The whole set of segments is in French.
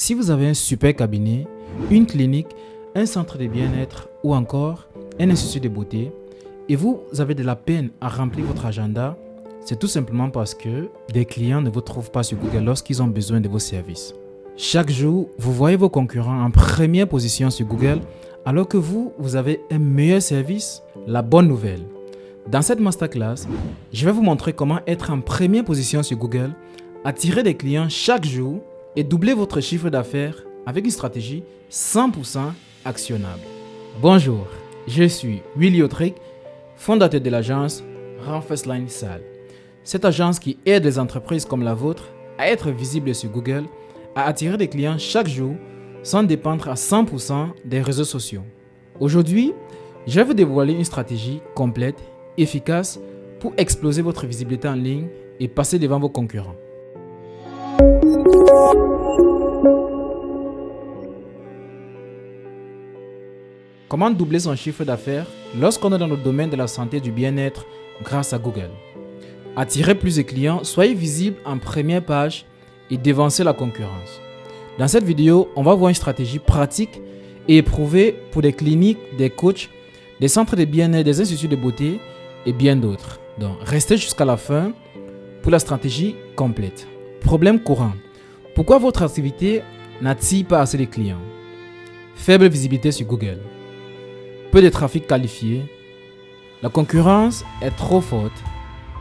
Si vous avez un super cabinet, une clinique, un centre de bien-être ou encore un institut de beauté et vous avez de la peine à remplir votre agenda, c'est tout simplement parce que des clients ne vous trouvent pas sur Google lorsqu'ils ont besoin de vos services. Chaque jour, vous voyez vos concurrents en première position sur Google alors que vous avez un meilleur service. La bonne nouvelle. Dans cette masterclass, je vais vous montrer comment être en première position sur Google, attirer des clients chaque jour et doubler votre chiffre d'affaires avec une stratégie 100% actionnable. Bonjour, je suis Willy Autric, fondateur de l'agence Firstline Sales. Cette agence qui aide les entreprises comme la vôtre à être visibles sur Google, à attirer des clients chaque jour sans dépendre à 100% des réseaux sociaux. Aujourd'hui, je vais vous dévoiler une stratégie complète, efficace pour exploser votre visibilité en ligne et passer devant vos concurrents. Comment doubler son chiffre d'affaires lorsqu'on est dans le domaine de la santé et du bien-être grâce à Google? Attirez plus de clients, soyez visible en première page et devancez la concurrence. Dans cette vidéo, on va voir une stratégie pratique et éprouvée pour des cliniques, des coachs, des centres de bien-être, des instituts de beauté et bien d'autres. Donc, restez jusqu'à la fin pour la stratégie complète. Problème courant. Pourquoi votre activité n'attire pas assez de clients? Faible visibilité sur Google. Peu de trafic qualifié. La concurrence est trop forte.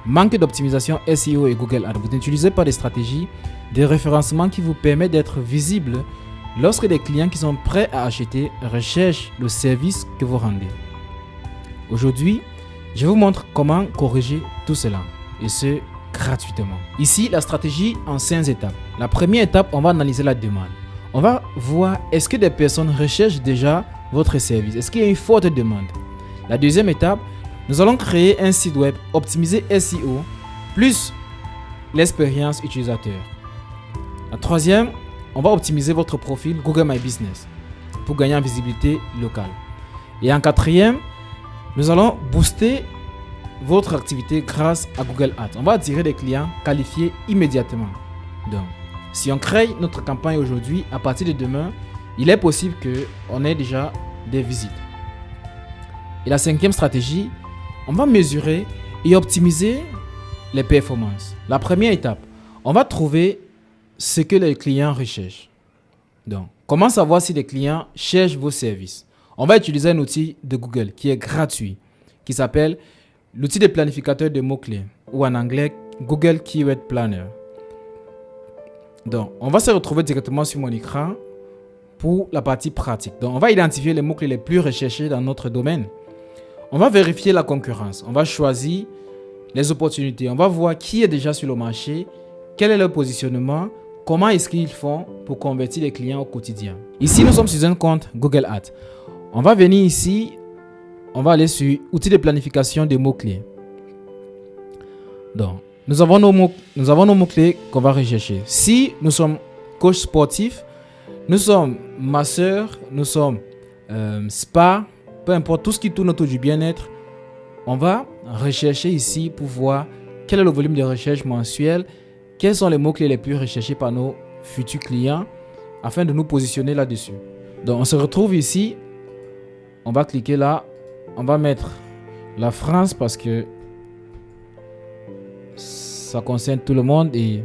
Manque d'optimisation SEO et Google Ads. Vous n'utilisez pas des stratégies de référencement qui vous permettent d'être visible lorsque des clients qui sont prêts à acheter recherchent le service que vous rendez. Aujourd'hui, je vous montre comment corriger tout cela et ce gratuitement. Ici, la stratégie en 5 étapes. La première étape, on va analyser la demande. On va voir est-ce que des personnes recherchent déjà votre service. Est-ce qu'il y a une forte demande? La deuxième étape, nous allons créer un site web optimisé SEO plus l'expérience utilisateur. La troisième, on va optimiser votre profil Google My Business pour gagner en visibilité locale. Et en quatrième, nous allons booster votre activité grâce à Google Ads. On va attirer des clients qualifiés immédiatement. Donc, si on crée notre campagne aujourd'hui, à partir de demain, il est possible qu'on ait déjà des visites. Et la cinquième stratégie, on va mesurer et optimiser les performances. La première étape, on va trouver ce que les clients recherchent. Donc, comment savoir si les clients cherchent vos services? On va utiliser un outil de Google qui est gratuit, qui s'appelle l'outil de planificateur de mots-clés, ou en anglais, Google Keyword Planner. Donc, on va se retrouver directement sur mon écran pour la partie pratique. Donc, on va identifier les mots-clés les plus recherchés dans notre domaine. On va vérifier la concurrence. On va choisir les opportunités. On va voir qui est déjà sur le marché, quel est leur positionnement, comment est-ce qu'ils font pour convertir les clients au quotidien. Ici, nous sommes sur un compte Google Ads. On va venir ici, on va aller sur outils de planification des mots-clés. Donc, nous avons nos mots-clés qu'on va rechercher. Si nous sommes coach sportif, nous sommes masseurs, nous sommes spa, peu importe tout ce qui tourne autour du bien-être, on va rechercher ici pour voir quel est le volume de recherche mensuel, quels sont les mots-clés les plus recherchés par nos futurs clients afin de nous positionner là-dessus. Donc, on se retrouve ici, on va cliquer là, on va mettre la France parce que ça concerne tout le monde et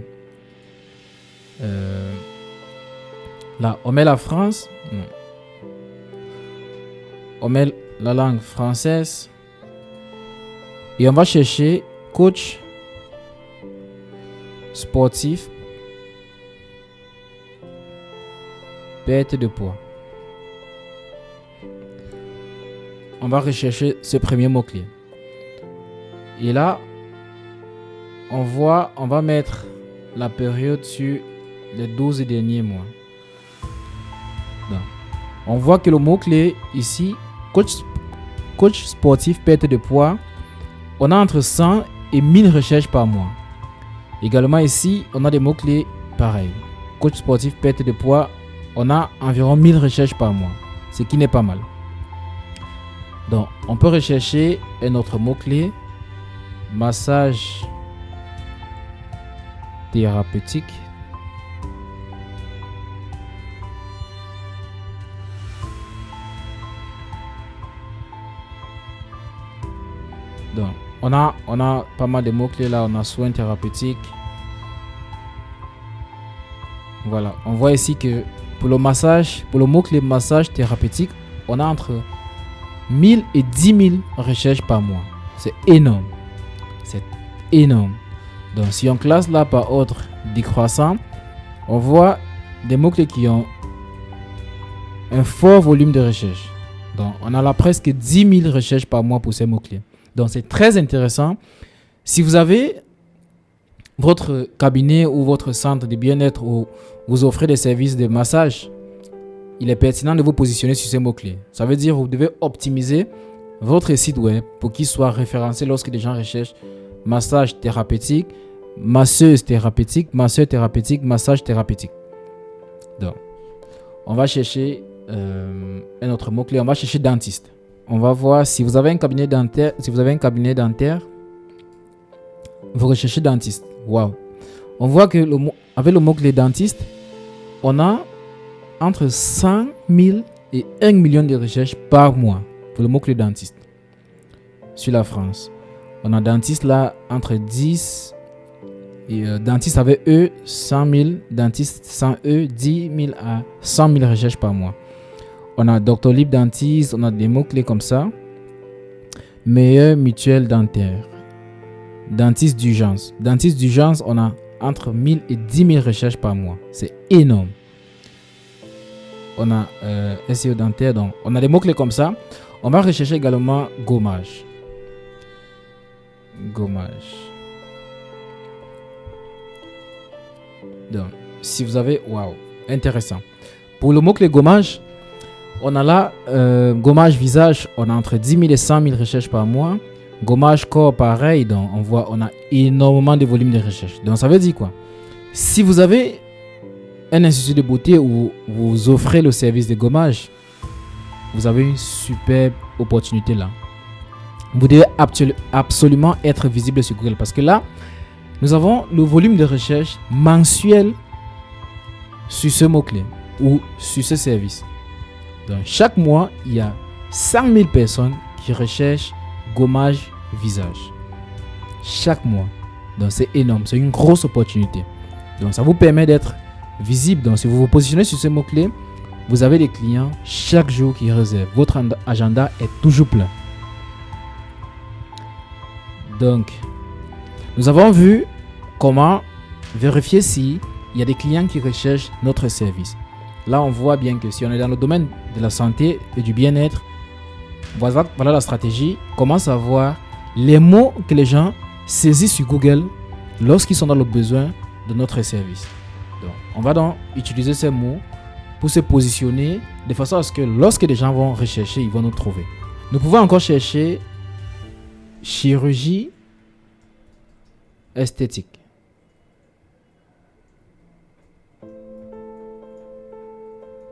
là, on met la France. Non. On met la langue française et on va chercher coach sportif perte de poids. On va rechercher ce premier mot-clé. Et là, on va mettre la période sur les 12 derniers mois. Donc, on voit que le mot-clé ici, coach sportif perte de poids, on a entre 100 et 1000 recherches par mois. Également ici, on a des mots-clés pareils. Coach sportif perte de poids, on a environ 1000 recherches par mois, ce qui n'est pas mal. Donc, on peut rechercher un autre mot-clé, massage thérapeutique. Donc, on a pas mal de mots-clés là. On a soins thérapeutiques. Voilà, on voit ici que pour le massage, pour le mot-clé massage thérapeutique, on a entre 1000 et 10 000 recherches par mois. C'est énorme. C'est énorme. Donc, si on classe là par ordre décroissant, on voit des mots-clés qui ont un fort volume de recherche. Donc, on a là presque 10 000 recherches par mois pour ces mots-clés. Donc, c'est très intéressant. Si vous avez votre cabinet ou votre centre de bien-être où vous offrez des services de massage, il est pertinent de vous positionner sur ces mots-clés. Ça veut dire que vous devez optimiser votre site web pour qu'il soit référencé lorsque les gens recherchent massage thérapeutique, masseuse thérapeutique, masseur thérapeutique, massage thérapeutique. Donc, on va chercher un autre mot-clé. On va chercher dentiste. On va voir si vous avez un cabinet dentaire. Si vous avez un cabinet dentaire, vous recherchez dentiste. Waouh! On voit que avec le mot-clé dentiste, on a entre 100 000 et 1 million de recherches par mois pour le mot-clé dentiste. Sur la France, on a dentiste là entre 10 et dentiste avec E 100 000, dentiste sans E 10 000 à 100 000 recherches par mois. On a Doctolib dentiste, on a des mots-clés comme ça. Meilleure mutuelle dentaire. Dentiste d'urgence. Dentiste d'urgence, on a entre 1000 et 10 000 recherches par mois. C'est énorme. On a SEO dentaire, donc on a des mots-clés comme ça. On va rechercher également gommage. Gommage. Donc, si vous avez... Waouh, intéressant. Pour le mot-clé gommage, on a là gommage visage, on a entre 10 000 et 100 000 recherches par mois. Gommage corps, pareil, donc on a énormément de volume de recherche. Donc ça veut dire quoi? Si vous avez un institut de beauté où vous offrez le service de gommage, vous avez une superbe opportunité là. Vous devez absolument être visible sur Google parce que là, nous avons le volume de recherche mensuel sur ce mot-clé ou sur ce service. Donc chaque mois, il y a 100 000 personnes qui recherchent gommage visage chaque mois. Donc c'est énorme, c'est une grosse opportunité. Donc ça vous permet d'être visible. Donc si vous vous positionnez sur ces mots-clés, vous avez des clients chaque jour qui réservent. Votre agenda est toujours plein. Donc nous avons vu comment vérifier si il y a des clients qui recherchent notre service. Là on voit bien que si on est dans le domaine de la santé et du bien-être, voilà la stratégie. Comment savoir les mots que les gens saisissent sur Google lorsqu'ils sont dans le besoin de notre service. Donc, on va donc utiliser ces mots pour se positionner de façon à ce que lorsque les gens vont rechercher, ils vont nous trouver. Nous pouvons encore chercher chirurgie esthétique.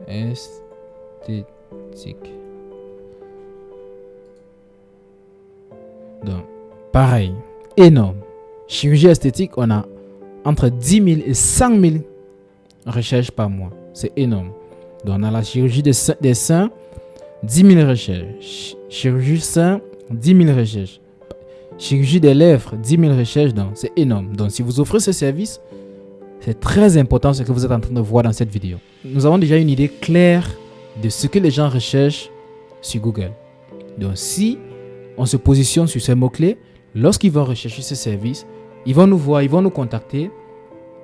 Esthétique. Donc, pareil, énorme. Chirurgie esthétique, on a entre 10 000 et 100 000 recherches par mois. C'est énorme. Donc, on a la chirurgie des seins, 10 000 recherches. Chirurgie sein, 10 000 recherches. Chirurgie des lèvres, 10 000 recherches. Donc, c'est énorme. Donc, si vous offrez ce service, c'est très important ce que vous êtes en train de voir dans cette vidéo. Nous avons déjà une idée claire de ce que les gens recherchent sur Google. Donc, si on se positionne sur ces mots-clés, lorsqu'ils vont rechercher ce service, ils vont nous voir, ils vont nous contacter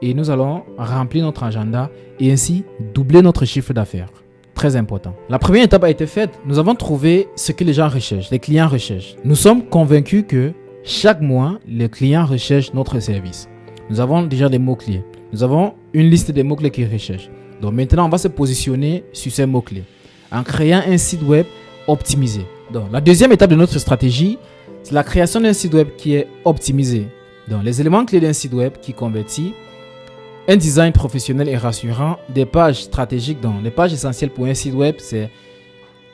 et nous allons remplir notre agenda et ainsi doubler notre chiffre d'affaires. Très important. La première étape a été faite. Nous avons trouvé ce que les gens recherchent, les clients recherchent. Nous sommes convaincus que chaque mois, les clients recherchent notre service. Nous avons déjà des mots-clés. Nous avons une liste des mots-clés qu'ils recherchent. Donc maintenant, on va se positionner sur ces mots-clés en créant un site web optimisé. Donc, la deuxième étape de notre stratégie, c'est la création d'un site web qui est optimisé. Donc, les éléments clés d'un site web qui convertit, un design professionnel et rassurant, des pages stratégiques. Donc, les pages essentielles pour un site web, c'est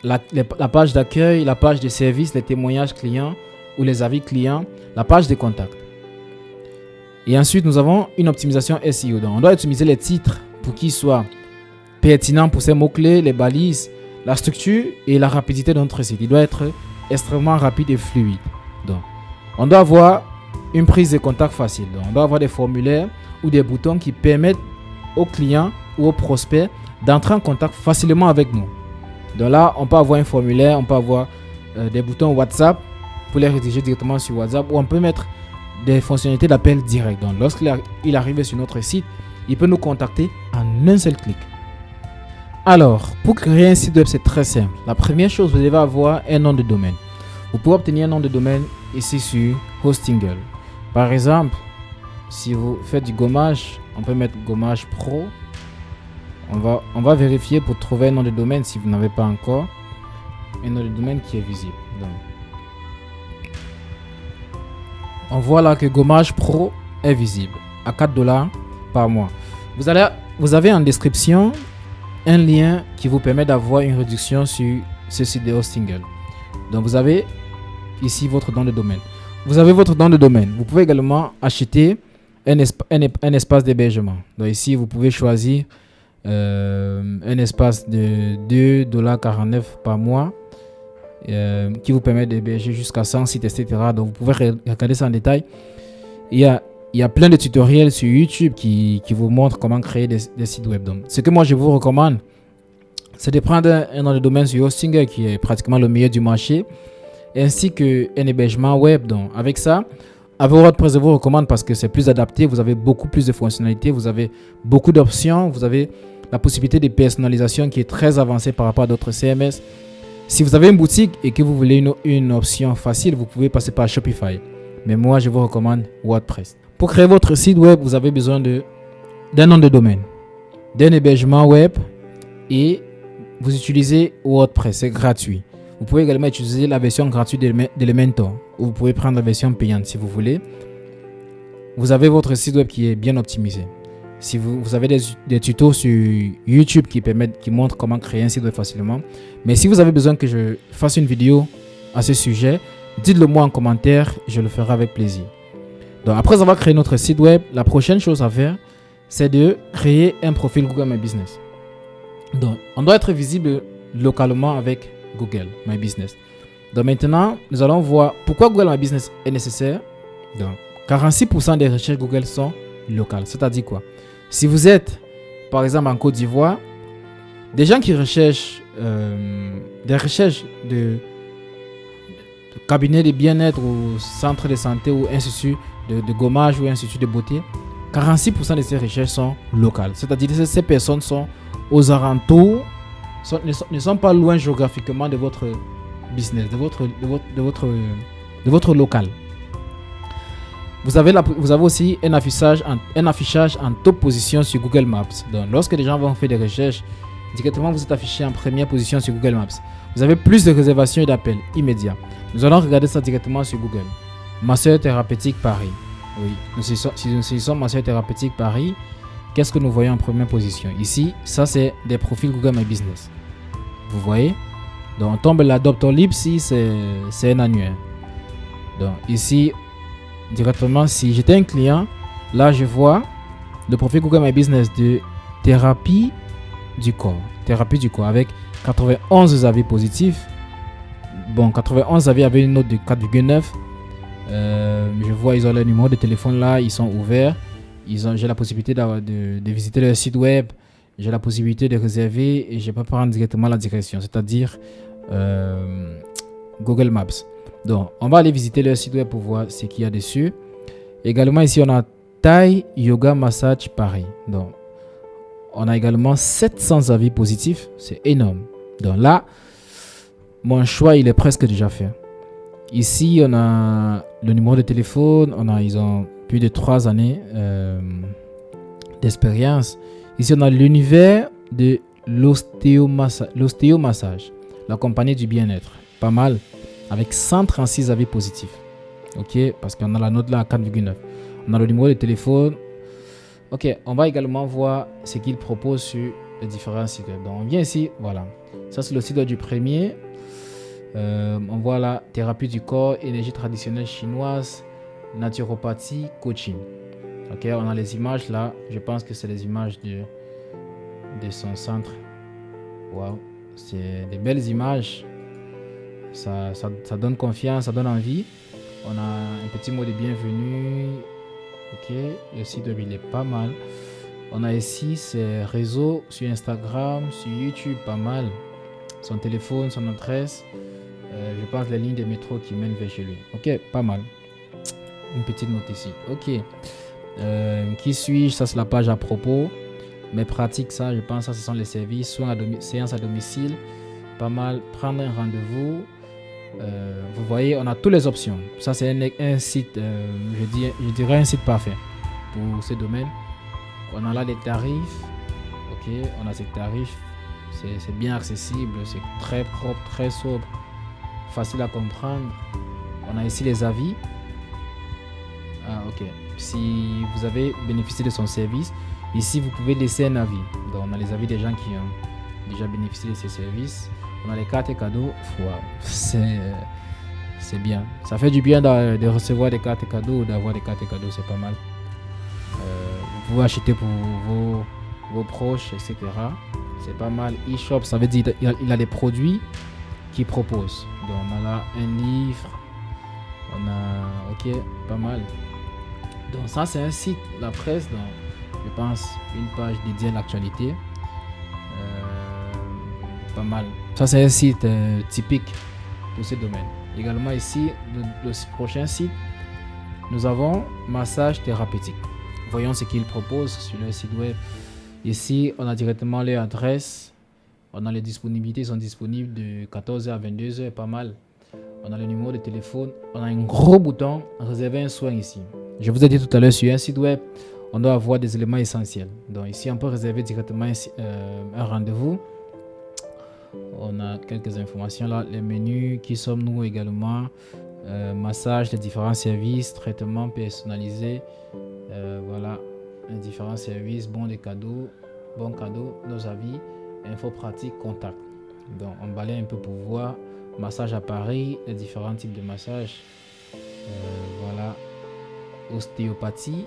la page d'accueil, la page de service, les témoignages clients ou les avis clients, la page de contact. Et ensuite, nous avons une optimisation SEO. Donc, on doit optimiser les titres pour qu'ils soient pertinents pour ces mots-clés, les balises, la structure et la rapidité de notre site. Il doit être extrêmement rapide et fluide. Donc, On doit avoir une prise de contact facile. Donc, on doit avoir des formulaires ou des boutons qui permettent aux clients ou aux prospects d'entrer en contact facilement avec nous. Donc là, on peut avoir un formulaire, on peut avoir des boutons WhatsApp pour les rédiger directement sur WhatsApp, ou on peut mettre des fonctionnalités d'appel direct. Donc lorsqu'il arrive sur notre site, il peut nous contacter en un seul clic. Alors, pour créer un site web, c'est très simple. La première chose, vous devez avoir un nom de domaine. Vous pouvez obtenir un nom de domaine ici sur Hostingle. Par exemple, si vous faites du gommage, on peut mettre gommage pro. On va vérifier pour trouver un nom de domaine si vous n'avez pas encore un nom de domaine qui est visible. Donc, on voit là que gommage pro est visible à $4 par mois. Vous avez en description un lien qui vous permet d'avoir une réduction sur ce site de Hostingle. Donc vous avez ici votre nom de domaine. Vous avez votre nom de domaine. Vous pouvez également acheter un espace d'hébergement. Donc ici vous pouvez choisir un espace de $2,49 par mois qui vous permet d'héberger jusqu'à 100 sites, etc. Donc vous pouvez regarder ça en détail. Il y a plein de tutoriels sur YouTube qui vous montrent comment créer des sites web. Donc, ce que moi je vous recommande, c'est de prendre un nom de domaine sur Hostingle qui est pratiquement le meilleur du marché, ainsi qu'un hébergement web. Donc avec ça, avec WordPress, je vous recommande parce que c'est plus adapté. Vous avez beaucoup plus de fonctionnalités, vous avez beaucoup d'options, vous avez la possibilité de personnalisation qui est très avancée par rapport à d'autres CMS. Si vous avez une boutique et que vous voulez une option facile, vous pouvez passer par Shopify. Mais moi, je vous recommande WordPress. Pour créer votre site web, vous avez besoin d'un nom de domaine, d'un hébergement web et vous utilisez WordPress, c'est gratuit. Vous pouvez également utiliser la version gratuite d'Elementor ou vous pouvez prendre la version payante si vous voulez. Vous avez votre site web qui est bien optimisé. Si vous avez des tutos sur YouTube qui montrent comment créer un site web facilement. Mais si vous avez besoin que je fasse une vidéo à ce sujet, dites-le moi en commentaire, je le ferai avec plaisir. Donc après avoir créé notre site web, la prochaine chose à faire, c'est de créer un profil Google My Business. Donc on doit être visible localement avec Google My Business. Donc maintenant, nous allons voir pourquoi Google My Business est nécessaire. Donc 46% des recherches Google sont locales. C'est-à-dire quoi? Si vous êtes par exemple en Côte d'Ivoire, des gens qui recherchent des recherches de cabinet de bien-être ou centre de santé ou institut de gommage ou institut de beauté, 46% de ces recherches sont locales. C'est-à-dire que ces personnes sont aux alentours, ne sont pas loin géographiquement de votre business, de votre local. Vous avez aussi un affichage en top position sur Google Maps. Donc, lorsque les gens vont faire des recherches, directement vous êtes affiché en première position sur Google Maps. Vous avez plus de réservations et d'appels immédiats. Nous allons regarder ça directement sur Google. Masseur thérapeutique Paris. Oui, si nous saisissons Masseur thérapeutique Paris, qu'est-ce que nous voyons en première position? Ici, ça c'est des profils Google My Business. Vous voyez? Donc on tombe là, Dr. Lipsy, c'est un annuaire. Donc ici, directement, si j'étais un client, là je vois le profil Google My Business de thérapie du corps. Thérapie du corps avec 91 avis positifs. Bon, 91 avis avec une note de 4,9. Je vois, ils ont le numéro de téléphone là, ils sont ouverts. J'ai la possibilité de visiter leur site web. J'ai la possibilité de réserver et je peux prendre directement la direction, c'est-à-dire Google Maps. Donc, on va aller visiter leur site web pour voir ce qu'il y a dessus. Également, ici, on a Thai Yoga Massage Paris. Donc, on a également 700 avis positifs. C'est énorme. Donc là, mon choix, il est presque déjà fait. Ici, on a le numéro de téléphone. Ils ont plus de 3 années d'expérience. Ici, on a l'univers de l'ostéomassage, la compagnie du bien-être. Pas mal. Avec 136 avis positifs. Ok, parce qu'on a la note là à 4,9. On a le numéro de téléphone. Ok, on va également voir ce qu'il propose sur les différents sites web. Donc, on vient ici, voilà. Ça, c'est le site web du premier. On voit là, thérapie du corps, énergie traditionnelle chinoise, naturopathie, coaching. Ok, on a les images là. Je pense que c'est les images de son centre. Waouh, c'est des belles images. Ça donne confiance, ça donne envie. On a un petit mot de bienvenue. Ok, le site web il est pas mal. On a ici ses réseaux sur Instagram, sur YouTube, pas mal. Son téléphone, son adresse. Je pense les lignes de métro qui mènent vers chez lui. Ok, pas mal. Une petite note ici. Ok. Qui suis-je? Ça, c'est la page à propos. Mes pratiques, ça, je pense, ça, ce sont les services. Soins séances à domicile. Pas mal. Prendre un rendez-vous. Vous voyez, on a toutes les options. Ça, c'est un site, je dirais un site parfait pour ce domaine. On a là les tarifs. Ok, on a ces tarifs. C'est bien accessible. C'est très propre, très sobre. Facile à comprendre. On a ici les avis. Ah, ok. Si vous avez bénéficié de son service, ici vous pouvez laisser un avis. Donc, on a les avis des gens qui ont déjà bénéficié de ces services. On a les cartes et cadeaux. Wow. C'est bien. Ça fait du bien de recevoir des cartes et cadeaux ou d'avoir des cartes et cadeaux, c'est pas mal. Vous pouvez acheter pour vos proches, etc. C'est pas mal. E-shop, ça veut dire qu'il a des produits qu'il propose. Donc, on a là un livre. On a, ok, pas mal. Donc ça c'est un site, la presse, donc je pense une page dédiée à l'actualité. Pas mal. Ça c'est un site typique pour ce domaine. Également ici, le prochain site, nous avons massage thérapeutique. Voyons ce qu'ils proposent sur le site web. Ici, on a directement leur adresse. On a les disponibilités, ils sont disponibles de 14h à 22h, pas mal. On a le numéro de téléphone. On a un gros bouton réserver un soin ici. Je vous ai dit tout à l'heure sur un site web, on doit avoir des éléments essentiels. Donc ici, on peut réserver directement un rendez-vous. On a quelques informations là. Les menus, qui sommes-nous également, massage, les différents services, traitements personnalisés. Voilà, les différents services, bons cadeaux, nos avis, infos pratiques, contacts. Donc on balaye un peu pour voir. Massage à Paris, les différents types de massages. Voilà. Ostéopathie.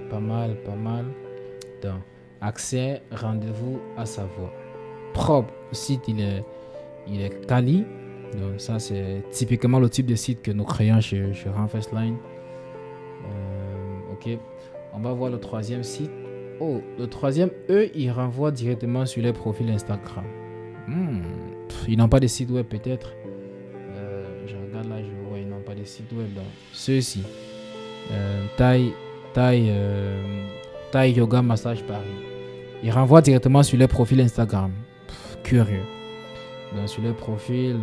Pas mal. Donc, accès, rendez-vous à savoir. Propre. Le site, il est quali. Donc, ça, c'est typiquement le type de site que nous créons chez Run1stline. Ok. On va voir le troisième site. Oh, le troisième, eux, ils renvoient directement sur les profils Instagram. Ils n'ont pas de site web peut-être. Je regarde là, je vois, ils n'ont pas de site web. Donc, ceux-ci. Thai Yoga Massage Paris. Ils renvoient directement sur les profils Instagram. Curieux. Donc, sur les profils.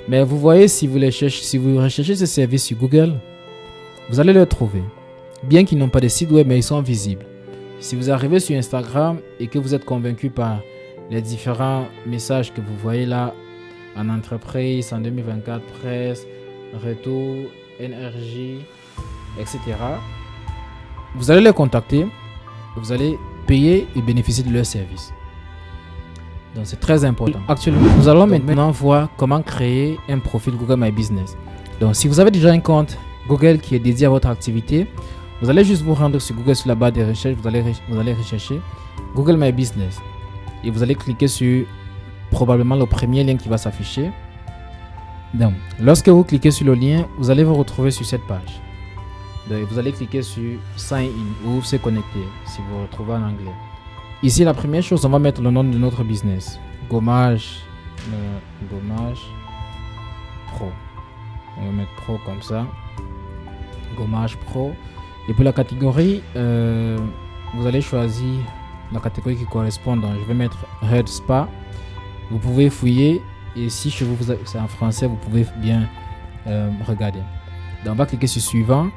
Mais vous voyez, si vous recherchez ce service sur Google, vous allez le trouver. Bien qu'ils n'ont pas de site web, mais ils sont visibles. Si vous arrivez sur Instagram et que vous êtes convaincu par les différents messages que vous voyez là, en entreprise, en 2024, presse, retour, énergie, etc., vous allez les contacter, vous allez payer et bénéficier de leur service. Donc c'est très important. Actuellement, nous allons maintenant voir comment créer un profil Google My Business. Donc si vous avez déjà un compte Google qui est dédié à votre activité, vous allez juste vous rendre sur Google, sur la barre de recherche, vous allez rechercher Google My Business. Et vous allez cliquer sur probablement le premier lien qui va s'afficher. Donc, lorsque vous cliquez sur le lien, vous allez vous retrouver sur cette page. Donc, vous allez cliquer sur Sign In ou Se connecter si vous vous retrouvez en anglais. Ici, la première chose, on va mettre le nom de notre business. Gommage Pro. On va mettre Pro comme ça. Gommage Pro. Et pour la catégorie, vous allez choisir la catégorie qui correspond. Donc, je vais mettre Red Spa. Vous pouvez fouiller. Et si chez vous, c'est en français, vous pouvez bien regarder. Donc, on va cliquer sur Suivant.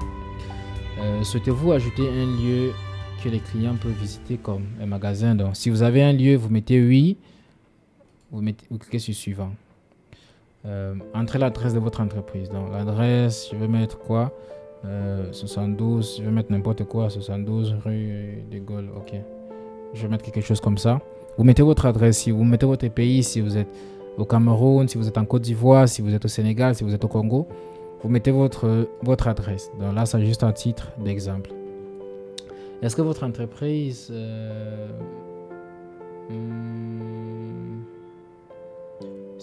Souhaitez-vous ajouter un lieu que les clients peuvent visiter comme un magasin? Donc, si vous avez un lieu, vous mettez oui. Vous cliquez sur Suivant. Entrez l'adresse de votre entreprise. Donc, l'adresse, je vais mettre quoi? 72, je vais mettre n'importe quoi, 72 rue de Gaulle, ok. Je vais mettre quelque chose comme ça. Vous mettez votre adresse, si vous mettez votre pays, si vous êtes au Cameroun, si vous êtes en Côte d'Ivoire, si vous êtes au Sénégal, si vous êtes au Congo, vous mettez votre adresse. Donc là, c'est juste un titre d'exemple. Est-ce que votre entreprise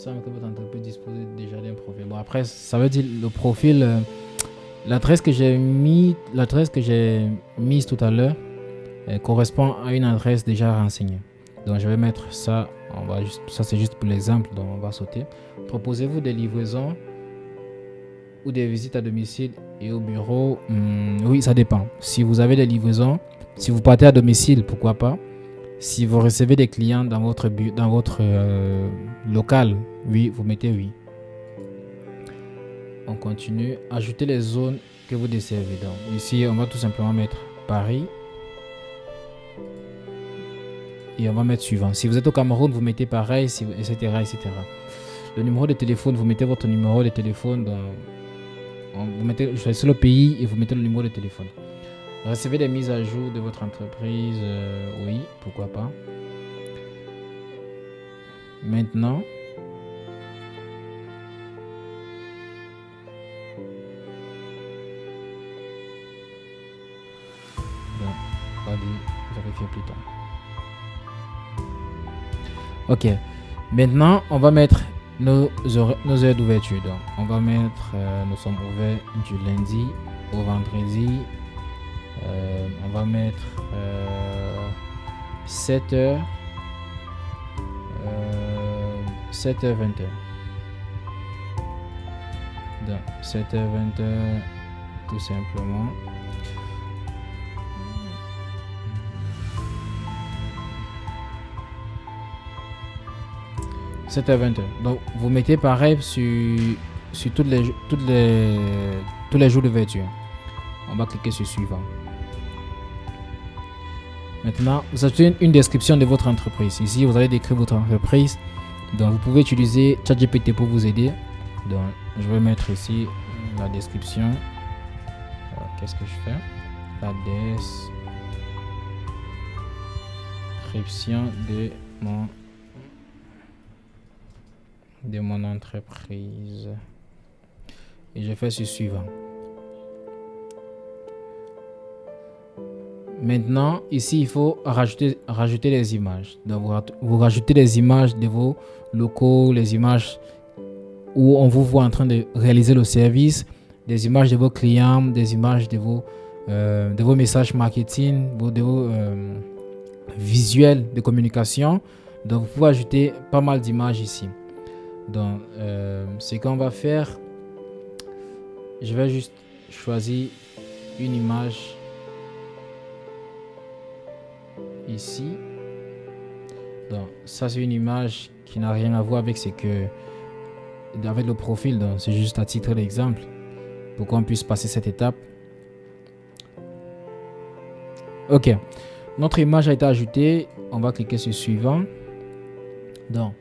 semble que votre entreprise dispose déjà d'un profil. Bon, après, ça veut dire le profil, l'adresse que j'ai mise tout à l'heure correspond à une adresse déjà renseignée. Donc, je vais mettre ça. Ça, c'est juste pour l'exemple, donc on va sauter. Proposez-vous des livraisons ou des visites à domicile et au bureau? Oui, ça dépend. Si vous avez des livraisons, si vous partez à domicile, pourquoi pas. Si vous recevez des clients dans votre local, oui, vous mettez oui. On continue. Ajoutez les zones que vous desservez. Donc, ici, on va tout simplement mettre Paris. Et on va mettre suivant. Si vous êtes au Cameroun, vous mettez pareil, etc., etc. Le numéro de téléphone, vous mettez votre numéro de téléphone. Vous choisissez le pays et vous mettez le numéro de téléphone. Recevez des mises à jour de votre entreprise. Oui, pourquoi pas. Maintenant, on va vérifier plus tard. Ok. Maintenant, on va mettre nos heures d'ouverture. Donc, on va mettre, nous sommes ouverts du lundi au vendredi. On va mettre 7h, 7h, 20h. Donc, 7h, 20h, tout simplement. Donc, vous mettez pareil sur tous les jours d'ouverture. On va cliquer sur suivant. Maintenant, vous ajoutez une description de votre entreprise. Ici, vous allez décrire votre entreprise. Donc, vous pouvez utiliser ChatGPT pour vous aider. Donc, je vais mettre ici la description. Alors, qu'est-ce que je fais? La description de mon entreprise. Et je fais ce suivant. Maintenant, ici, il faut rajouter les images. Donc, vous rajoutez les images de vos locaux, les images où on vous voit en train de réaliser le service, des images de vos clients, des images de vos messages marketing, de vos visuels de communication. Donc, vous pouvez ajouter pas mal d'images ici. Donc, ce qu'on va faire, je vais juste choisir une image ici. Donc, ça c'est une image qui n'a rien à voir avec avec le profil. Donc, c'est juste à titre d'exemple pour qu'on puisse passer cette étape. Ok, notre image a été ajoutée. On va cliquer sur suivant. Donc,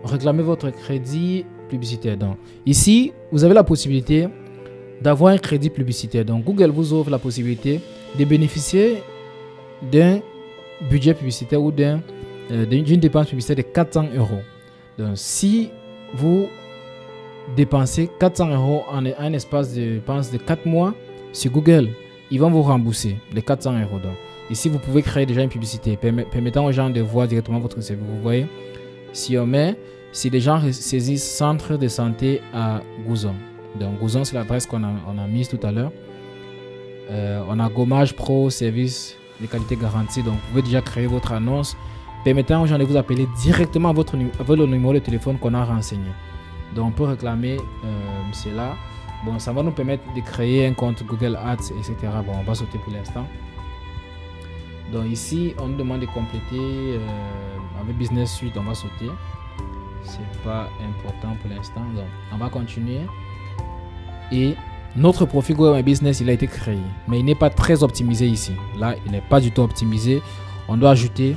réclamez votre crédit publicitaire. Donc, ici, vous avez la possibilité d'avoir un crédit publicitaire. Donc, Google vous offre la possibilité de bénéficier d'un budget publicitaire ou d'une dépense publicitaire de 400 €. Donc, si vous dépensez 400 € en un espace de 4 mois sur Google, ils vont vous rembourser les 400 €. Donc, ici, vous pouvez créer déjà une publicité permettant aux gens de voir directement votre service. Vous voyez, si les gens saisissent centre de santé à Gouzon. Donc, Gouzon, c'est l'adresse qu'on a mise tout à l'heure. On a Gommage Pro, service de qualité garantie. Donc, vous pouvez déjà créer votre annonce permettant aux gens de vous appeler directement avec le numéro de téléphone qu'on a renseigné. Donc, on peut réclamer cela. Bon, ça va nous permettre de créer un compte Google Ads, etc. Bon, on va sauter pour l'instant. Donc, ici, on nous demande de compléter avec Business Suite. On va sauter. C'est pas important pour l'instant. Donc, on va continuer. Et notre profil Google My Business, il a été créé, mais il n'est pas très optimisé ici. Là, il n'est pas du tout optimisé. On doit ajouter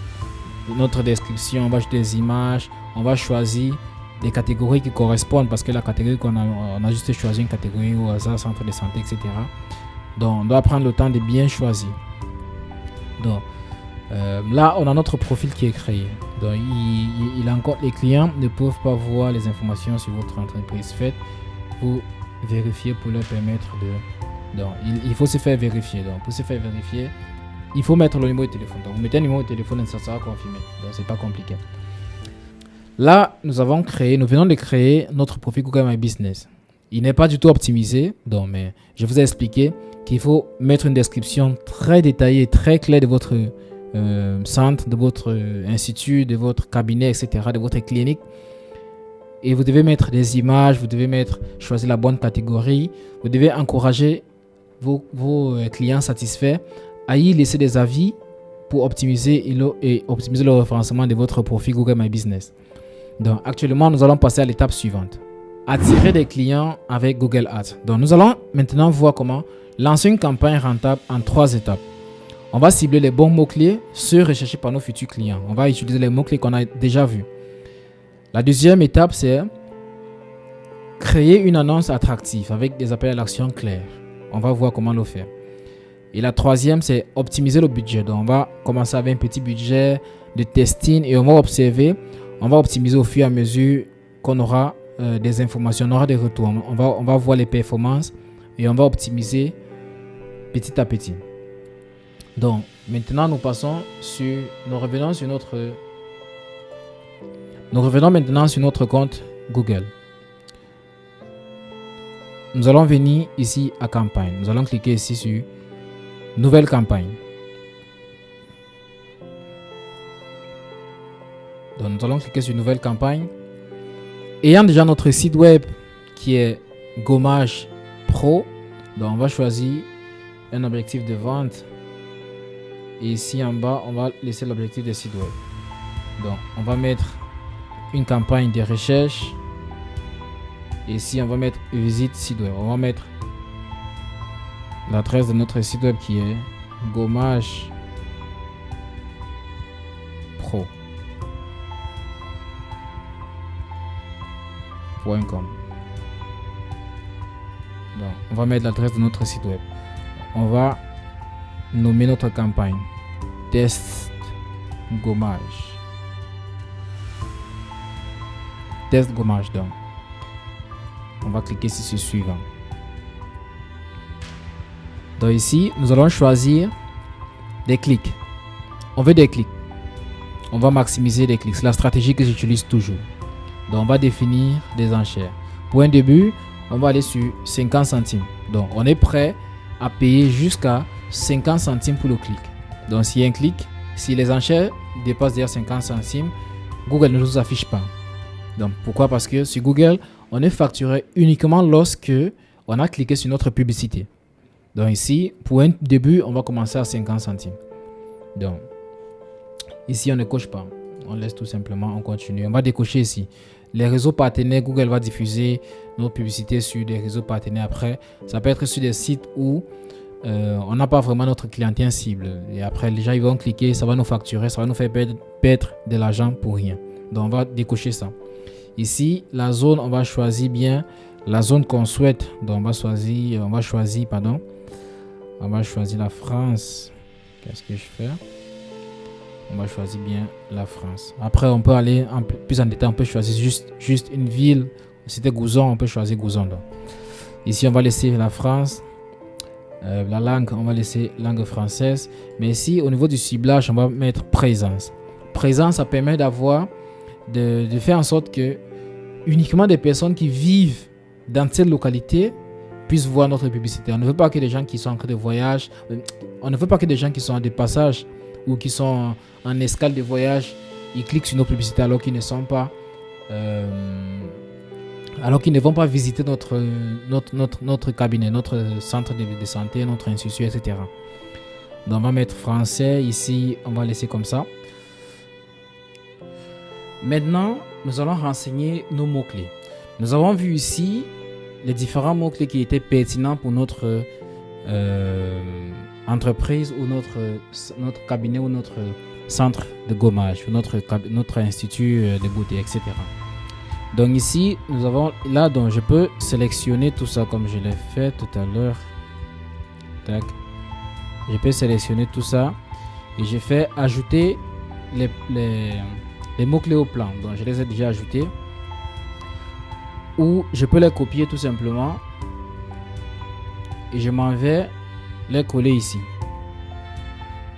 notre description, on va ajouter des images, on va choisir des catégories qui correspondent parce que la catégorie on a juste choisi une catégorie au hasard, centre de santé, etc. Donc, on doit prendre le temps de bien choisir. Donc, là, on a notre profil qui est créé. Donc, les clients ne peuvent pas voir les informations sur votre entreprise. Faites pour vérifier pour leur permettre de... Donc, il faut se faire vérifier. Donc, pour se faire vérifier, il faut mettre le numéro de téléphone. Donc, vous mettez un numéro de téléphone et ça sera confirmé. Donc, c'est pas compliqué. Là, nous venons de créer notre profil Google My Business. Il n'est pas du tout optimisé, donc, mais je vous ai expliqué qu'il faut mettre une description très détaillée, très claire de votre centre, de votre institut, de votre cabinet, etc., de votre clinique. Et vous devez mettre des images, vous devez choisir la bonne catégorie, vous devez encourager vos clients satisfaits à y laisser des avis pour optimiser le référencement de votre profil Google My Business. Donc, actuellement, nous allons passer à l'étape suivante. Attirer des clients avec Google Ads. Donc, nous allons maintenant voir comment lancer une campagne rentable en 3 étapes. On va cibler les bons mots-clés, ceux recherchés par nos futurs clients. On va utiliser les mots-clés qu'on a déjà vus. La deuxième étape, c'est créer une annonce attractive avec des appels à l'action clairs. On va voir comment le faire. Et la troisième, c'est optimiser le budget. Donc, on va commencer avec un petit budget de testing et on va observer. On va optimiser au fur et à mesure qu'on aura des informations, on aura des retours. On va voir les performances et on va optimiser petit à petit. Donc, maintenant, nous revenons maintenant sur notre compte Google. Nous allons venir ici à campagne. Nous allons cliquer ici sur nouvelle campagne. Donc, nous allons cliquer sur nouvelle campagne. Ayant déjà notre site web qui est Gommage Pro, donc on va choisir un objectif de vente. Et ici en bas, on va laisser l'objectif de site web. Donc, on va mettre une campagne de recherche. Et ici, on va mettre visite site web. On va mettre l'adresse de notre site web qui est Gommage Pro. .com. Donc, on va mettre l'adresse de notre site web. On va nommer notre campagne Test Gommage. Test Gommage. Donc, on va cliquer sur suivant. Donc ici, nous allons choisir des clics. On veut des clics. On va maximiser les clics. C'est la stratégie que j'utilise toujours. Donc, on va définir des enchères. Pour un début, on va aller sur 50 centimes. Donc, on est prêt à payer jusqu'à 50 centimes pour le clic. Donc, s'il y a un clic, si les enchères dépassent d'ailleurs 50 centimes, Google ne nous affiche pas. Donc, pourquoi? Parce que sur Google, on est facturé uniquement lorsque on a cliqué sur notre publicité. Donc, ici, pour un début, on va commencer à 50 centimes. Donc, ici, on ne coche pas. On laisse tout simplement, on continue. On va décocher ici. Les réseaux partenaires, Google va diffuser nos publicités sur des réseaux partenaires après. Ça peut être sur des sites où on n'a pas vraiment notre clientèle cible. Et après, les gens ils vont cliquer, ça va nous facturer, ça va nous faire perdre de l'argent pour rien. Donc, on va décocher ça. Ici, la zone, on va choisir bien la zone qu'on souhaite. Donc, on va choisir la France. Qu'est-ce que je fais? On va choisir bien la France. Après, on peut aller plus en détail. On peut choisir juste une ville. Si c'était Gouzon, on peut choisir Gouzon. Donc. Ici, on va laisser la France. La langue, on va laisser langue française. Mais ici, au niveau du ciblage, on va mettre présence. Présence, ça permet de faire en sorte que uniquement des personnes qui vivent dans cette localité puissent voir notre publicité. On ne veut pas que des gens qui sont en train de voyage, on ne veut pas que des gens qui sont en dépassage ou qui sont en escale de voyage, ils cliquent sur nos publicités alors qu'ils ne sont pas, alors qu'ils ne vont pas visiter notre cabinet, notre centre de santé, notre institut, etc. Donc on va mettre français ici, on va laisser comme ça. Maintenant, nous allons renseigner nos mots-clés. Nous avons vu ici les différents mots-clés qui étaient pertinents pour notre entreprise ou notre cabinet ou notre centre de gommage, ou notre institut de beauté, etc. Donc ici, nous avons là, donc je peux sélectionner tout ça comme je l'ai fait tout à l'heure. Tac. Je peux sélectionner tout ça et je fais ajouter les mots-clés au plan. Donc je les ai déjà ajoutés. Ou je peux les copier tout simplement et je m'en vais les coller ici.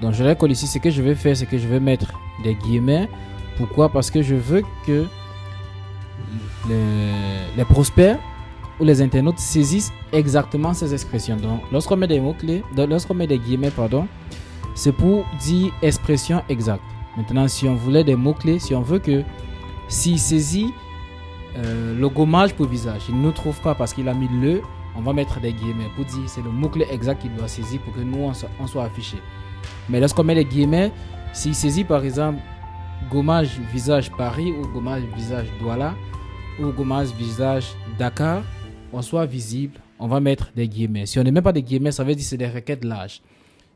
Donc je les colle ici. Ce que je vais faire, c'est que je vais mettre des guillemets. Pourquoi? Parce que je veux que les prospects ou les internautes saisissent exactement ces expressions. Donc, lorsqu'on met des mots-clés, lorsqu'on met des guillemets, c'est pour dire expression exacte. Maintenant, si on voulait des mots-clés, si on veut que s'il saisit le gommage pour visage, il ne nous trouve pas parce qu'il a mis le, on va mettre des guillemets pour dire c'est le mot-clé exact qu'il doit saisir pour que nous, on soit affiché. Mais lorsqu'on met les guillemets, s'il saisit par exemple gommage visage Paris ou gommage visage Douala ou gommage visage Dakar, on soit visible, on va mettre des guillemets. Si on ne met pas des guillemets, ça veut dire que c'est des requêtes larges.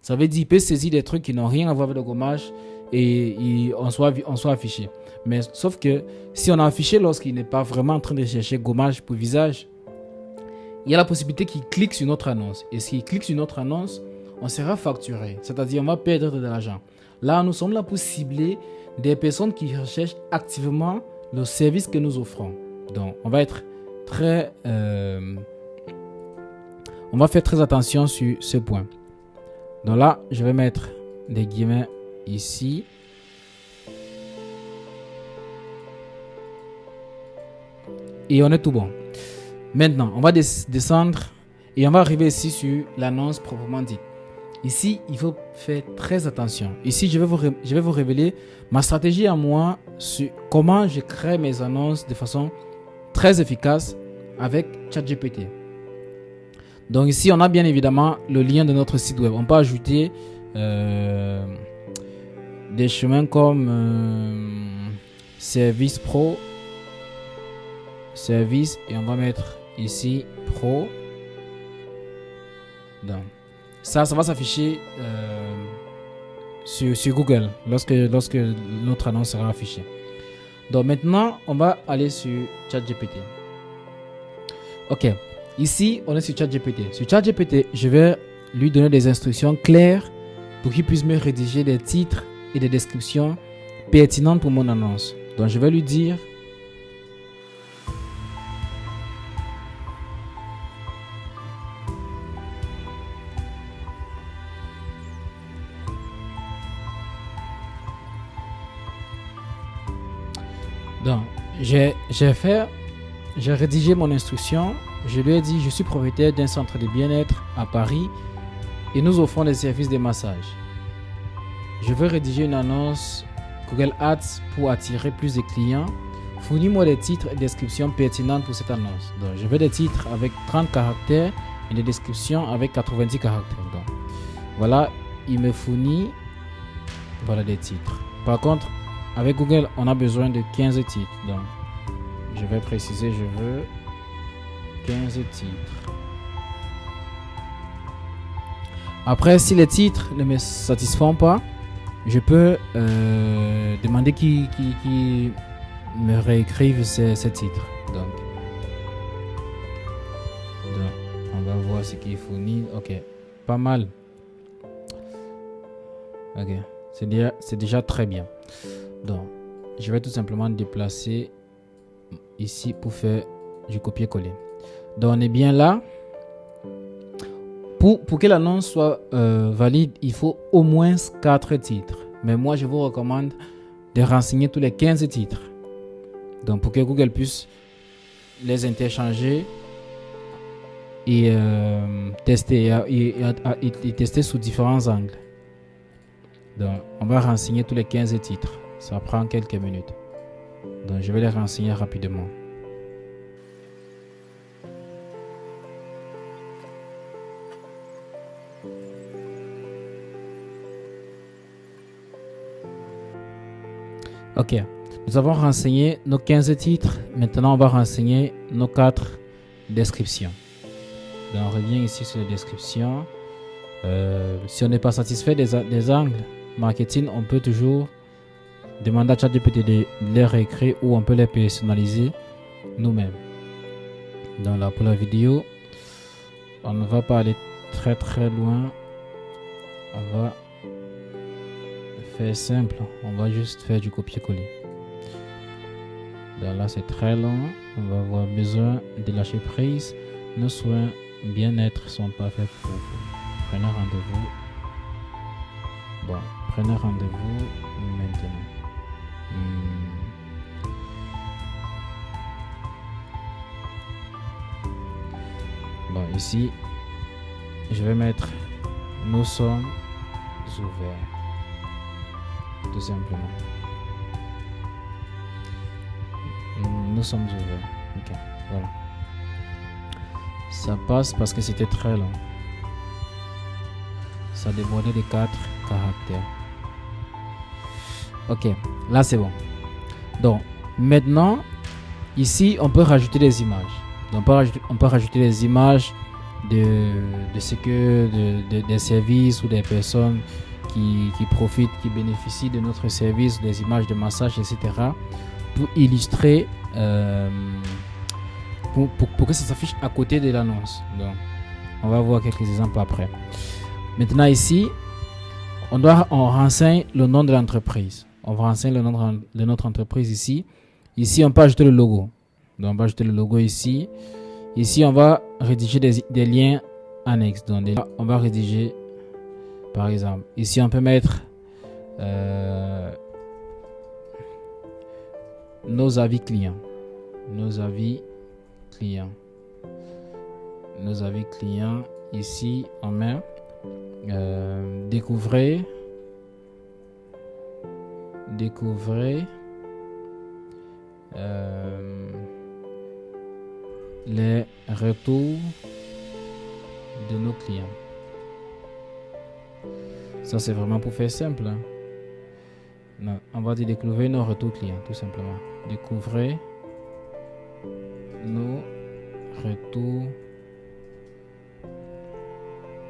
Ça veut dire qu'il peut saisir des trucs qui n'ont rien à voir avec le gommage et on soit affiché. Mais sauf que si on a affiché lorsqu'il n'est pas vraiment en train de chercher gommage pour visage, il y a la possibilité qu'il clique sur notre annonce. Et s'il clique sur notre annonce, on sera facturé. C'est-à-dire on va perdre de l'argent. Là, nous sommes là pour cibler des personnes qui recherchent activement le service que nous offrons. Donc, on va être on va faire très attention sur ce point. Donc là, je vais mettre des guillemets ici. Et on est tout bon. Maintenant, on va descendre et on va arriver ici sur l'annonce proprement dite. Ici, il faut faire très attention. Ici, je vais vous révéler ma stratégie à moi sur comment je crée mes annonces de façon très efficace avec ChatGPT. Donc ici, on a bien évidemment le lien de notre site web. On peut ajouter des chemins comme service pro, service, et on va mettre ici pro. Donc, ça va s'afficher sur Google lorsque notre annonce sera affichée. Donc maintenant, on va aller sur ChatGPT. Ok, ici, on est sur ChatGPT. Sur ChatGPT, je vais lui donner des instructions claires pour qu'il puisse me rédiger des titres et des descriptions pertinentes pour mon annonce. Donc, je vais lui dire donc, j'ai rédigé mon instruction. Je lui ai dit, je suis propriétaire d'un centre de bien-être à Paris et nous offrons des services de massage. Je veux rédiger une annonce Google Ads pour attirer plus de clients. Fournis-moi des titres et descriptions pertinentes pour cette annonce. Donc, je veux des titres avec 30 caractères et des descriptions avec 90 caractères. Donc, voilà, il me fournit des titres. Par contre, avec Google, on a besoin de 15 titres. Donc, je vais préciser, je veux 15 titres. Après, si les titres ne me satisfont pas, je peux demander qu'ils me réécrivent ces titres. Donc, on va voir ce qu'il fournit. Ok, pas mal. Ok, c'est déjà très bien. Donc, je vais tout simplement déplacer ici pour faire du copier-coller. Donc, on est bien là. Pour que l'annonce soit valide, il faut au moins 4 titres. Mais moi, je vous recommande de renseigner tous les 15 titres. Donc, pour que Google puisse les interchanger et tester et tester sous différents angles. Donc, on va renseigner tous les 15 titres. Ça prend quelques minutes. Donc, je vais les renseigner rapidement. Ok, nous avons renseigné nos 15 titres. Maintenant, on va renseigner nos 4 descriptions. Donc, on revient ici sur les descriptions. Si on n'est pas satisfait des angles marketing, on peut toujours demander à ChatGPT de les réécrire ou on peut les personnaliser nous-mêmes. Donc là, pour la vidéo, on ne va pas aller très loin. On va faire simple. On va juste faire du copier-coller. Donc là, c'est très long. On va avoir besoin de lâcher prise. Nos soins bien-être sont pas faits pour vous. Prenez rendez-vous. Bon, prenez rendez-vous maintenant. ici, je vais mettre nous sommes ouverts. Tout simplement. Nous sommes ouverts. Ok, voilà. Ça passe parce que c'était très long. Ça débordait de 4 caractères. Ok, là c'est bon. Donc, maintenant, ici, on peut rajouter des images. Donc, on peut rajouter des images de ce que des services ou des personnes qui profitent, qui bénéficient de notre service, des images de massage, etc. pour illustrer, pour que ça s'affiche à côté de l'annonce. Donc, on va voir quelques exemples après. Maintenant ici, on renseigne le nom de l'entreprise. On va renseigner le nom de notre entreprise ici. Ici, on peut ajouter le logo. Donc, on va ajouter le logo ici. Ici, on va rédiger des liens annexes. Donc, on va rédiger, par exemple, ici, on peut mettre nos avis clients. Nos avis clients. Nos avis clients. Ici, on met découvrez les retours de nos clients. Ça, c'est vraiment pour faire simple. Hein? Non, on va dire découvrir nos retours clients, tout simplement. Découvrez nos retours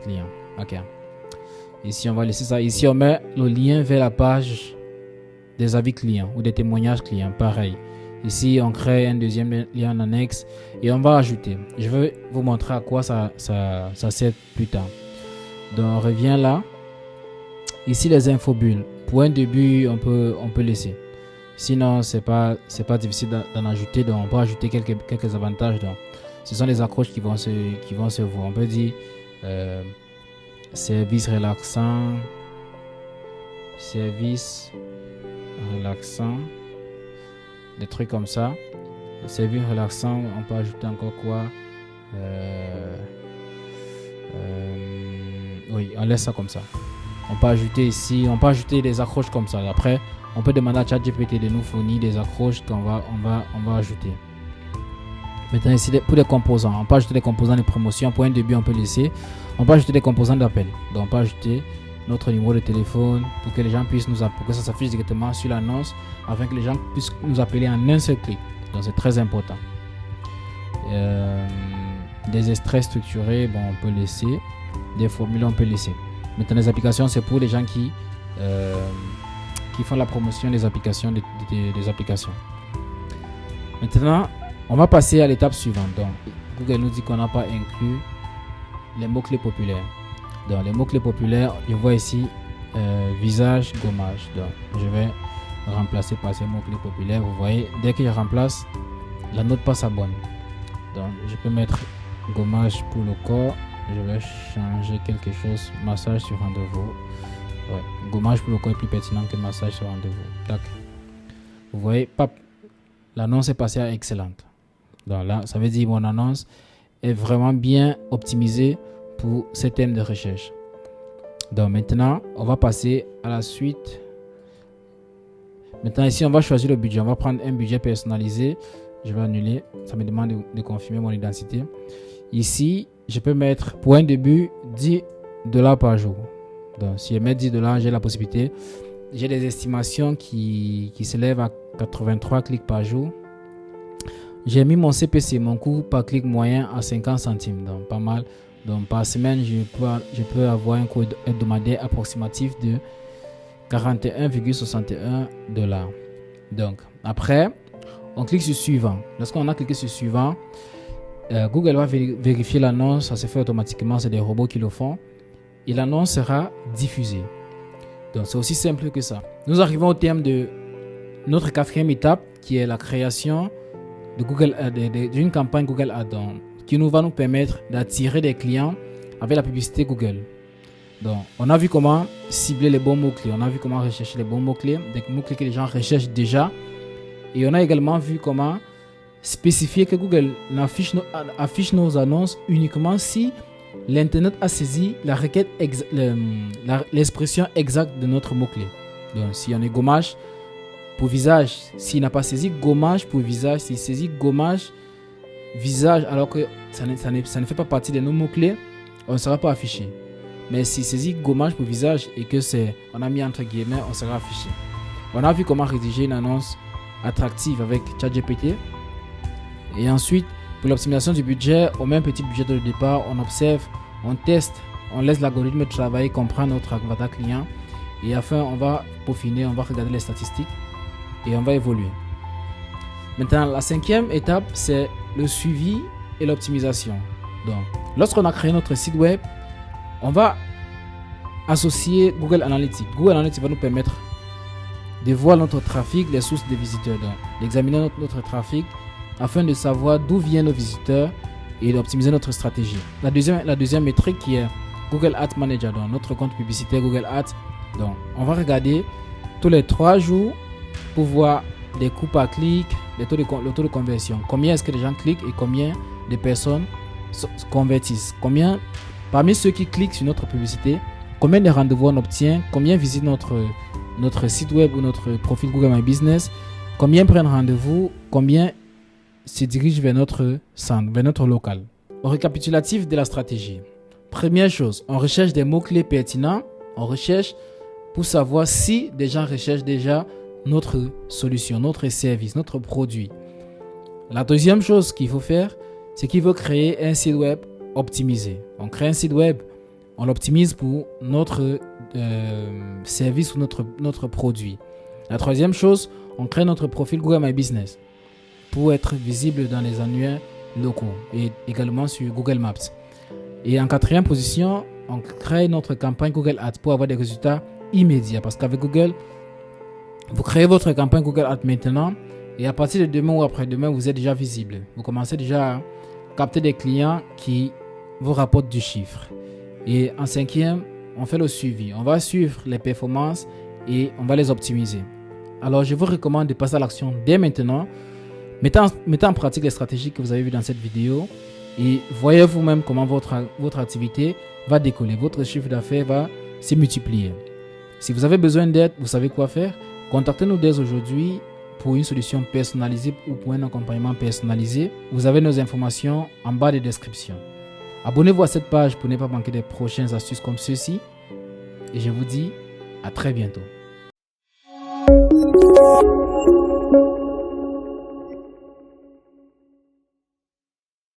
clients. Ok. Ici, on va laisser ça. Ici, on met le lien vers la page des avis clients ou des témoignages clients. Pareil. Ici, on crée un deuxième lien en annexe et on va ajouter. Je vais vous montrer à quoi ça sert plus tard. Donc, on revient là. Ici, les infobulles. Pour un début, on peut laisser. Sinon, c'est pas difficile d'en ajouter. Donc, on peut ajouter quelques avantages. Donc, ce sont les accroches qui vont se voir. On peut dire service relaxant, des trucs comme ça. Service relaxant, on peut ajouter encore quoi? Oui, on laisse ça comme ça. On peut ajouter ici, on peut ajouter des accroches comme ça. Après, on peut demander à ChatGPT de nous fournir des accroches qu'on va ajouter. Maintenant ici, pour les composants, on peut ajouter des composants de promotion. Pour un début, on peut laisser. On peut ajouter des composants d'appel. Donc, on peut ajouter notre numéro de téléphone pour que les gens puissent pour que ça s'affiche directement sur l'annonce, afin que les gens puissent nous appeler en un seul clic. Donc, c'est très important. Des extraits structurés, bon, on peut laisser. Des formules, on peut laisser. Maintenant, les applications, c'est pour les gens qui font la promotion des applications, des applications. Maintenant, on va passer à l'étape suivante. Donc, Google nous dit qu'on n'a pas inclus les mots-clés populaires. Donc, les mots-clés populaires, je vois ici visage, gommage. Donc, je vais remplacer par ces mots-clés populaires. Vous voyez, dès que je remplace, la note passe à bonne. Donc, je peux mettre gommage pour le corps. Je vais changer quelque chose. Massage sur rendez-vous. Ouais, gommage pour le corps est plus pertinent que massage sur rendez-vous. Tac. Vous voyez, pap, l'annonce est passée à excellente. Donc là, ça veut dire que mon annonce est vraiment bien optimisée pour ces thèmes de recherche. Donc maintenant, on va passer à la suite. Maintenant ici, on va choisir le budget. On va prendre un budget personnalisé. Je vais annuler. Ça me demande de confirmer mon identité. Ici, je peux mettre pour un début $10 par jour. Donc si je mets $10, j'ai la possibilité. J'ai des estimations qui s'élèvent à 83 clics par jour. J'ai mis mon CPC, mon coût par clic moyen à 50 centimes. Donc pas mal. Donc par semaine, je peux avoir un coût hebdomadaire approximatif de 41,61 $. Donc après, on clique sur suivant. Lorsqu'on a cliqué sur suivant, Google va vérifier l'annonce. Ça se fait automatiquement, c'est des robots qui le font. Et l'annonce sera diffusée. Donc c'est aussi simple que ça. Nous arrivons au terme de notre quatrième étape, qui est la création d'une campagne Google Ads qui va nous permettre d'attirer des clients avec la publicité Google. Donc, on a vu comment cibler les bons mots-clés. On a vu comment rechercher les bons mots-clés, des mots-clés que les gens recherchent déjà. Et on a également vu comment spécifier que Google affiche nos annonces uniquement si l'Internet a saisi la requête l'expression exacte de notre mot-clé. Donc, si on est gommage pour visage, s'il n'a pas saisi gommage pour visage, s'il saisit gommage visage, alors que ça ne fait pas partie de nos mots-clés, on ne sera pas affiché. Mais s'il saisit gommage pour visage et que on a mis entre guillemets, on sera affiché. On a vu comment rédiger une annonce attractive avec ChatGPT. Et ensuite, pour l'optimisation du budget, on met un petit budget de départ, on observe, on teste, on laisse l'algorithme travailler, comprendre notre avatar client. Et enfin, on va peaufiner, on va regarder les statistiques et on va évoluer. Maintenant, la 5e étape, c'est le suivi et l'optimisation. Donc, lorsqu'on a créé notre site web, on va associer Google Analytics. Google Analytics va nous permettre de voir notre trafic, les sources des visiteurs, d'examiner notre trafic afin de savoir d'où viennent nos visiteurs et d'optimiser notre stratégie. La deuxième métrique qui est Google Ads Manager, donc notre compte publicitaire Google Ads. Donc, on va regarder tous les 3 jours pour voir les coûts par clic, le taux de conversion. Combien est-ce que les gens cliquent et combien de personnes convertissent. Parmi ceux qui cliquent sur notre publicité, combien de rendez-vous on obtient, combien visitent notre site web ou notre profil Google My Business, combien prennent rendez-vous, combien se dirigent vers notre centre, vers notre local. Au récapitulatif de la stratégie. Première chose, on recherche des mots-clés pertinents. On recherche pour savoir si des gens recherchent déjà notre solution, notre service, notre produit. La deuxième chose qu'il faut faire, c'est qu'il faut créer un site web optimisé. On crée un site web, on l'optimise pour notre service ou notre produit. La troisième chose, on crée notre profil Google My Business pour être visible dans les annuaires locaux et également sur Google Maps. Et en quatrième position, on crée notre campagne Google Ads pour avoir des résultats immédiats. Parce qu'avec Google, vous créez votre campagne Google Ads maintenant et à partir de demain ou après-demain, vous êtes déjà visible. Vous commencez déjà à capter des clients qui vous rapportent du chiffre. Et en cinquième, on fait le suivi. On va suivre les performances et on va les optimiser. Alors, je vous recommande de passer à l'action dès maintenant. Mettez en pratique les stratégies que vous avez vues dans cette vidéo et voyez vous-même comment votre activité va décoller. Votre chiffre d'affaires va se multiplier. Si vous avez besoin d'aide, vous savez quoi faire. Contactez-nous dès aujourd'hui pour une solution personnalisée ou pour un accompagnement personnalisé. Vous avez nos informations en bas de description. Abonnez-vous à cette page pour ne pas manquer des prochaines astuces comme ceci. Et je vous dis à très bientôt.